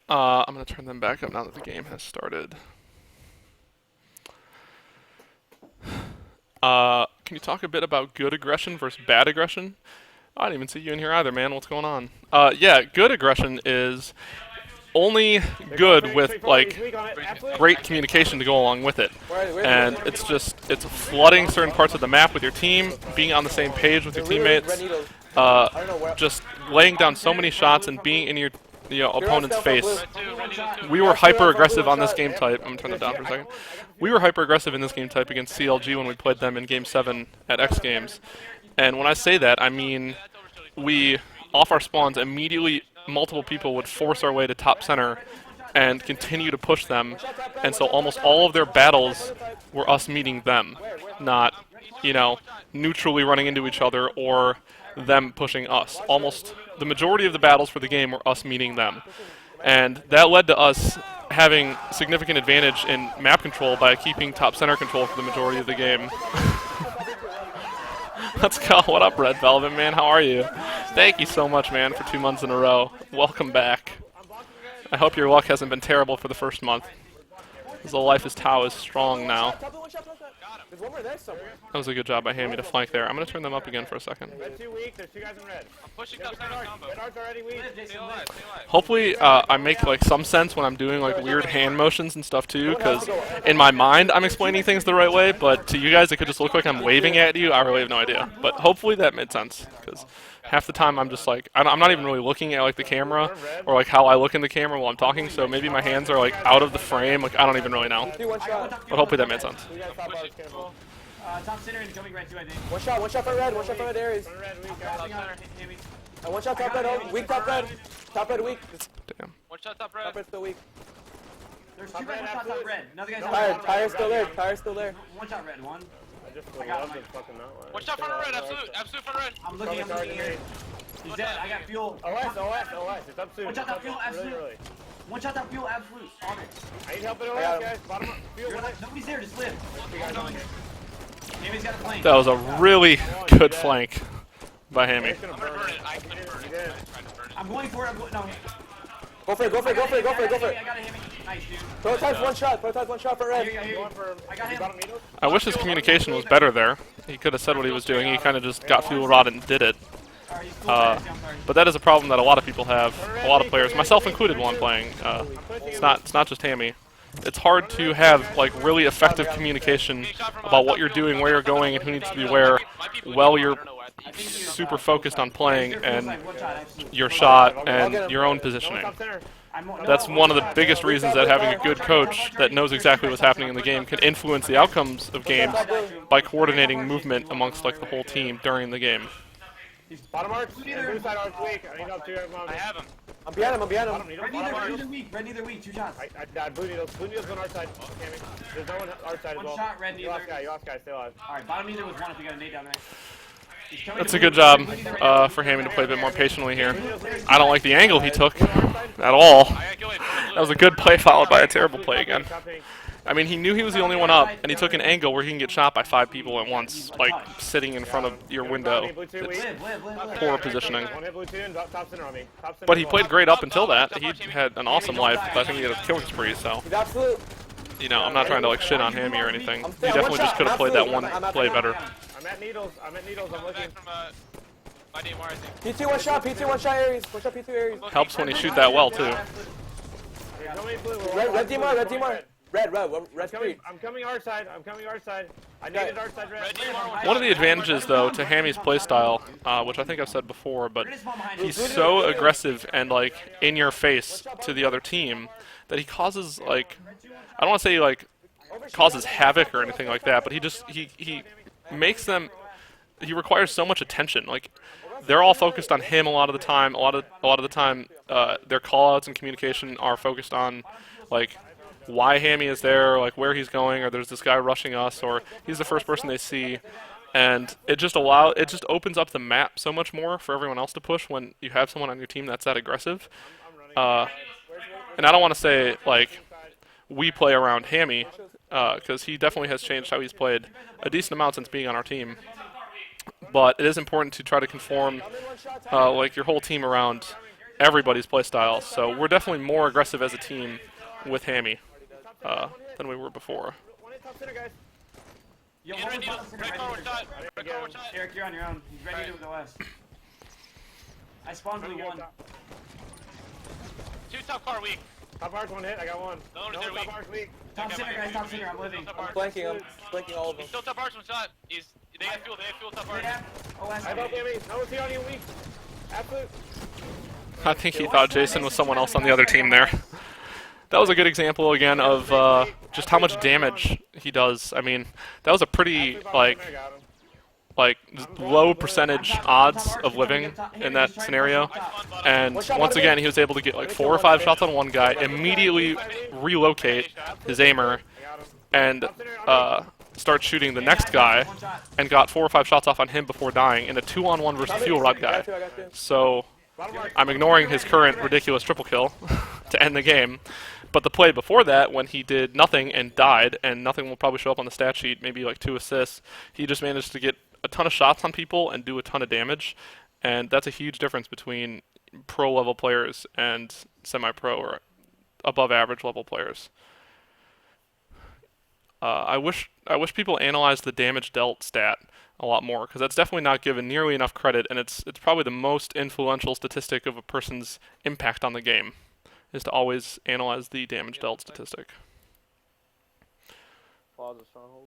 I'm going to turn them back up now that the game has started. Can you talk a bit about good aggression versus bad aggression? I didn't even see you in here either, man. What's going on? Yeah, good aggression is only good with like great communication to go along with it, and it's flooding certain parts of the map with your team, being on the same page with your teammates, just laying down so many shots and being in your opponent's face. We were hyper aggressive on this game type. I'm gonna turn it down for a second. We were hyper aggressive in this game type against CLG when we played them in Game 7 at X Games, and when I say that, I mean we off our spawns immediately. Multiple people would force our way to top center and continue to push them, and so almost all of their battles were us meeting them, not, neutrally running into each other or them pushing us. Almost the majority of the battles for the game were us meeting them, and that led to us having significant advantage in map control by keeping top center control for the majority of the game. Let's go. What up, Red Velvet, man? How are you? Thank you so much, man, for 2 months in a row. Welcome back. I hope your luck hasn't been terrible for the first month. Because the life is Towey is strong now. That was a good job by Hammy to flank there. I'm going to turn them up again for a second. Hopefully I make like some sense when I'm doing like weird hand motions and stuff too, because in my mind I'm explaining things the right way, but to you guys it could just look like I'm waving at you. I really have no idea. But hopefully that made sense, because half the time I'm just like, I'm not even really looking at like the camera or like how I look in the camera while I'm talking, so maybe my hands are like out of the frame, like I don't even really know. But hopefully that made sense. Top center and coming right to, I think. One shot for red, Aries. One shot top red, weak top red. Top red weak. Damn. One shot top red. Top red still weak. There's two red, one shot top red. Another guy's Tire's still there, Tire's still there. One shot red, one. I got him. One shot front of red, absolute front of red. I'm looking here. He's dead, I got fuel. OS, it's up soon. One shot top fuel, absolute. One shot top fuel, absolute. On it. I need help in OS, guys. Bottom up. Nobody's there, just live. Hammy's got a flank. That was a really good flank by Hammy. I'm gonna burn it. I couldn't burn it. I'm going for it. No. Go for it. I got a Hammy. Nice, dude. Prototype's one shot for red. I got him. I wish his communication was better there. He could have said what he was doing. He kind of just got fuel rod and did it. But that is a problem that a lot of people have. A lot of players, myself included, while I'm playing. It's not just Hammy. It's hard to have like really effective communication about what you're doing, where you're going, and who needs to be where, while you're super focused on playing and your shot and your own positioning. That's one of the biggest reasons that having a good coach that knows exactly what's happening in the game can influence the outcomes of games by coordinating movement amongst like the whole team during the game. Bottom arch, blue side arch weak. I need help too. I have him. I'm behind him. Red neither weak, 2 shots. Blue needle's on our side. There's no one our side as well. One shot, red neither. You lost guy, stay alive. Alright, bottom neither was one if we got a nade down there. That's a good job for Hammy to play a bit more patiently here. I don't like the angle he took at all. That was a good play followed by a terrible play again. I mean, he knew he was the only one up, and he took an angle where he can get shot by 5 people at once, like sitting in front of your window. It's poor positioning. But he played great up until that. He had an awesome life. I think he had a killing spree, so. I'm not trying to like shit on Hammy or anything. He definitely just could have played that one play better. I'm at needles, I'm looking. My DMR, I think. P2 one shot Aries. One shot P2 Aries. Helps when you shoot that well, too. Red DMR. Red free. I'm coming our side. I needed our side red. One of the advantages, though, to Hammy's playstyle, which I think I've said before, but he's so aggressive and, like, in your face to the other team that he causes, like, I don't want to say, like, causes havoc or anything like that, but he makes them, he requires so much attention. Like, they're all focused on him a lot of the time. A lot of the time, their callouts and communication are focused on, like, why Hammy is there, like where he's going, or there's this guy rushing us, or he's the first person they see, and it just opens up the map so much more for everyone else to push when you have someone on your team that's that aggressive. And I don't want to say like we play around Hammy, because he definitely has changed how he's played a decent amount since being on our team. But it is important to try to conform like your whole team around everybody's playstyle. So we're definitely more aggressive as a team with Hammy than we were before. One hit top center, guys. Yo, Get hold ready the to bottom center, red ready car to- side. Red car side. Eric, you're on your own. He's ready to go west. I spawned blue one. Two top car weak. Top bar's one hit. I got one. No, they're top weak. bar's weak. Top center, guys, top center. I'm living. Top bar. Flanking him. Flanking all of them. He's still top arch one shot. They have fuel. They have fuel top arch. Yeah. Oh, that's I vote Hammy. No one's here on you weak. Absolute. I think he thought Jason was someone else on the other team there. That was a good example again of just how much damage he does. I mean, that was a pretty like low percentage odds of living in that scenario. And once again, he was able to get like 4 or 5 shots on one guy, immediately relocate his aimer, and start shooting the next guy, and got 4 or 5 shots off on him before dying in a 2-on-1 versus fuel rod guy. So I'm ignoring his current ridiculous triple kill to end the game. But the play before that, when he did nothing and died, and nothing will probably show up on the stat sheet, maybe like 2 assists, he just managed to get a ton of shots on people and do a ton of damage. And that's a huge difference between pro-level players and semi-pro or above-average level players. I wish people analyzed the damage dealt stat a lot more, because that's definitely not given nearly enough credit, and it's probably the most influential statistic of a person's impact on the game, is to always analyze the damage dealt statistic. Plaza stronghold.